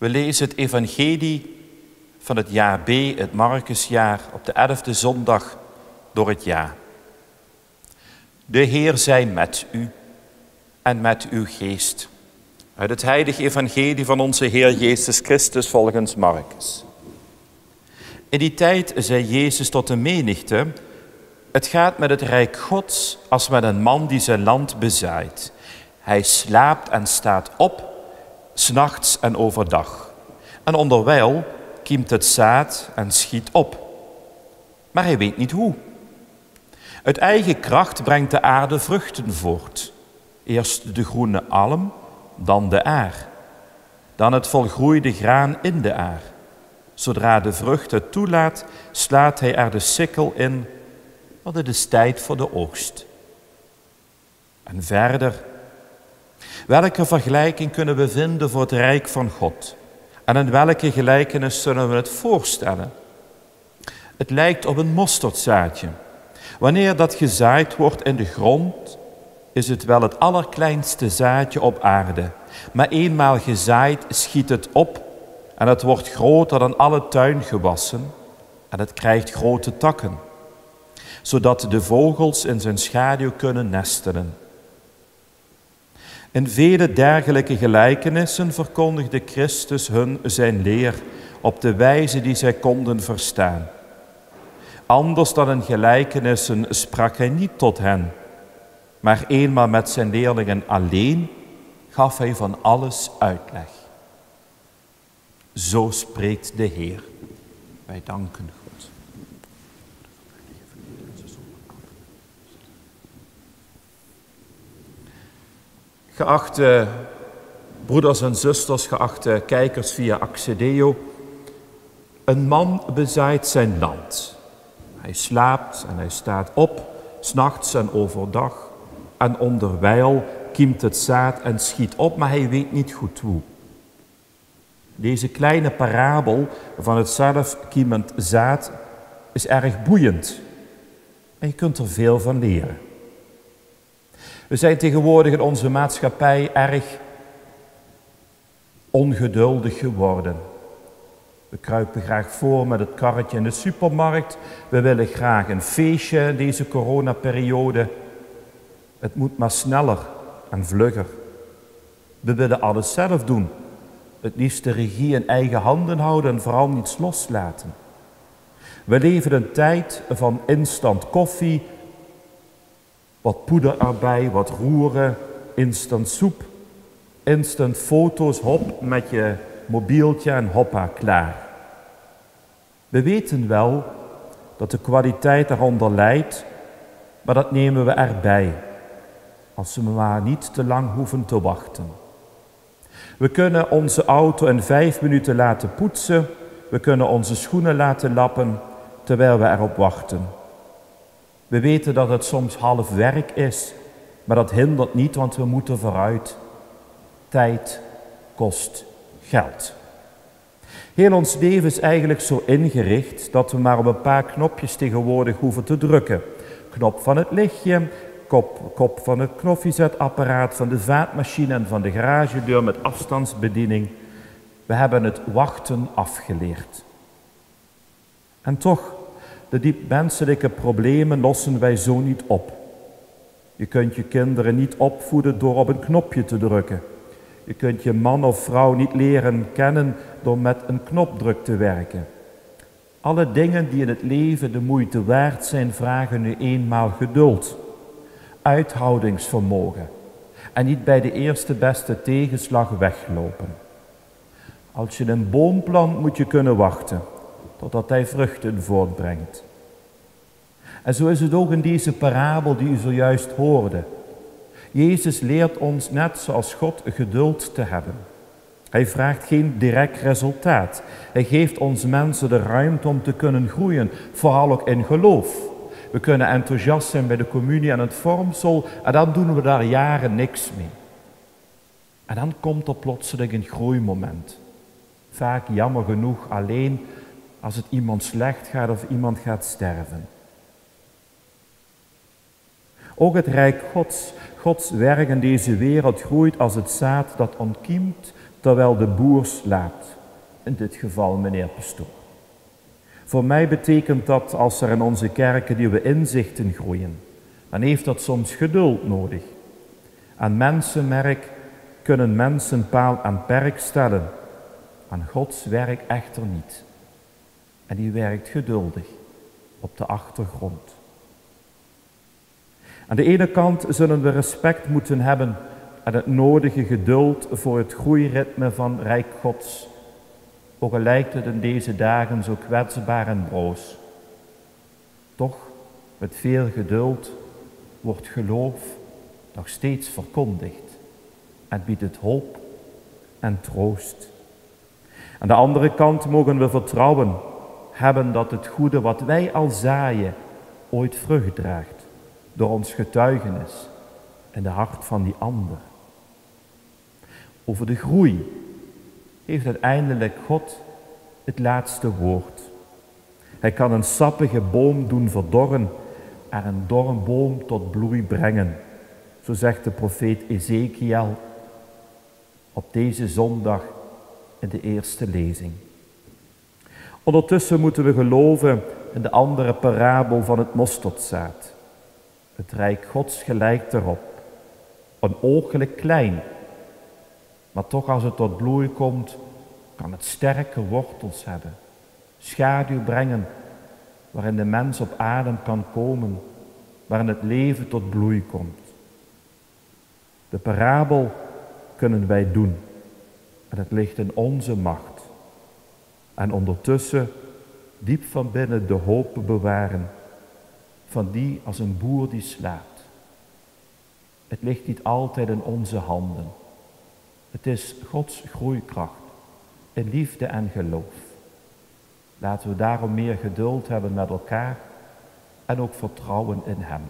We lezen het evangelie van het jaar B, het Marcusjaar, op de 11e zondag door het jaar. De Heer zij met u en met uw geest. Uit het heilige evangelie van onze Heer Jezus Christus volgens Marcus. In die tijd zei Jezus tot de menigte: het gaat met het rijk Gods als met een man die zijn land bezaait. Hij slaapt en staat op, 's nachts en overdag. En onderwijl kiemt het zaad en schiet op. Maar hij weet niet hoe. Uit eigen kracht brengt de aarde vruchten voort. Eerst de groene alm, dan de aar. Dan het volgroeide graan in de aar. Zodra de vrucht het toelaat, slaat hij er de sikkel in, want het is tijd voor de oogst. En verder, welke vergelijking kunnen we vinden voor het rijk van God? En in welke gelijkenis zullen we het voorstellen? Het lijkt op een mosterdzaadje. Wanneer dat gezaaid wordt in de grond, is het wel het allerkleinste zaadje op aarde. Maar eenmaal gezaaid schiet het op en het wordt groter dan alle tuingewassen en het krijgt grote takken, zodat de vogels in zijn schaduw kunnen nestelen. In vele dergelijke gelijkenissen verkondigde Christus hun zijn leer op de wijze die zij konden verstaan. Anders dan in gelijkenissen sprak hij niet tot hen, maar eenmaal met zijn leerlingen alleen gaf hij van alles uitleg. Zo spreekt de Heer. Wij danken God. Geachte broeders en zusters, geachte kijkers via Axedeo. Een man bezaait zijn land. Hij slaapt en hij staat op, 's nachts en overdag. En onderwijl kiemt het zaad en schiet op, maar hij weet niet goed hoe. Deze kleine parabel van het zelfkiemend zaad is erg boeiend. En je kunt er veel van leren. We zijn tegenwoordig in onze maatschappij erg ongeduldig geworden. We kruipen graag voor met het karretje in de supermarkt. We willen graag een feestje in deze coronaperiode. Het moet maar sneller en vlugger. We willen alles zelf doen. Het liefst de regie in eigen handen houden en vooral niets loslaten. We leven een tijd van instant koffie, wat poeder erbij, wat roeren, instant soep, instant foto's, hop met je mobieltje en hoppa, klaar. We weten wel dat de kwaliteit daaronder lijdt, maar dat nemen we erbij, als we maar niet te lang hoeven te wachten. We kunnen onze auto in 5 minuten laten poetsen, we kunnen onze schoenen laten lappen, terwijl we erop wachten. We weten dat het soms half werk is, maar dat hindert niet, want we moeten vooruit. Tijd kost geld. Heel ons leven is eigenlijk zo ingericht dat we maar op een paar knopjes tegenwoordig hoeven te drukken. Knop van het lichtje, kop van het koffiezetapparaat, van de vaatmachine en van de garagedeur met afstandsbediening. We hebben het wachten afgeleerd. En toch, de diep menselijke problemen lossen wij zo niet op. Je kunt je kinderen niet opvoeden door op een knopje te drukken. Je kunt je man of vrouw niet leren kennen door met een knopdruk te werken. Alle dingen die in het leven de moeite waard zijn, vragen nu eenmaal geduld, uithoudingsvermogen en niet bij de eerste beste tegenslag weglopen. Als je een boom plant, moet je kunnen wachten totdat hij vruchten voortbrengt. En zo is het ook in deze parabel die u zojuist hoorde. Jezus leert ons net zoals God geduld te hebben. Hij vraagt geen direct resultaat. Hij geeft ons mensen de ruimte om te kunnen groeien, vooral ook in geloof. We kunnen enthousiast zijn bij de communie en het vormsel en dan doen we daar jaren niks mee. En dan komt er plotseling een groeimoment. Vaak jammer genoeg alleen als het iemand slecht gaat of iemand gaat sterven. Ook het rijk Gods werk in deze wereld groeit als het zaad dat ontkiemt, terwijl de boer slaapt, in dit geval meneer pastoor. Voor mij betekent dat, als er in onze kerken nieuwe inzichten groeien, dan heeft dat soms geduld nodig. Aan mensenwerk kunnen mensen paal aan perk stellen, aan Gods werk echter niet. En die werkt geduldig op de achtergrond. Aan de ene kant zullen we respect moeten hebben en het nodige geduld voor het groeiritme van Rijk Gods. Ook al lijkt het in deze dagen zo kwetsbaar en broos. Toch, met veel geduld wordt geloof nog steeds verkondigd en biedt het hoop en troost. Aan de andere kant mogen we vertrouwen hebben dat het goede wat wij al zaaien ooit vrucht draagt door ons getuigenis in de hart van die ander. Over de groei heeft uiteindelijk God het laatste woord. Hij kan een sappige boom doen verdorren en een dorre tot bloei brengen. Zo zegt de profeet Ezekiel op deze zondag in de eerste lezing. Ondertussen moeten we geloven in de andere parabel van het mosterdzaad. Het Rijk Gods gelijkt erop. Onooglijk klein, maar toch als het tot bloei komt, kan het sterke wortels hebben. Schaduw brengen, waarin de mens op adem kan komen, waarin het leven tot bloei komt. De parabel kunnen wij doen en het ligt in onze macht. En ondertussen diep van binnen de hoop bewaren van die als een boer die slaapt. Het ligt niet altijd in onze handen. Het is Gods groeikracht in liefde en geloof. Laten we daarom meer geduld hebben met elkaar en ook vertrouwen in Hem.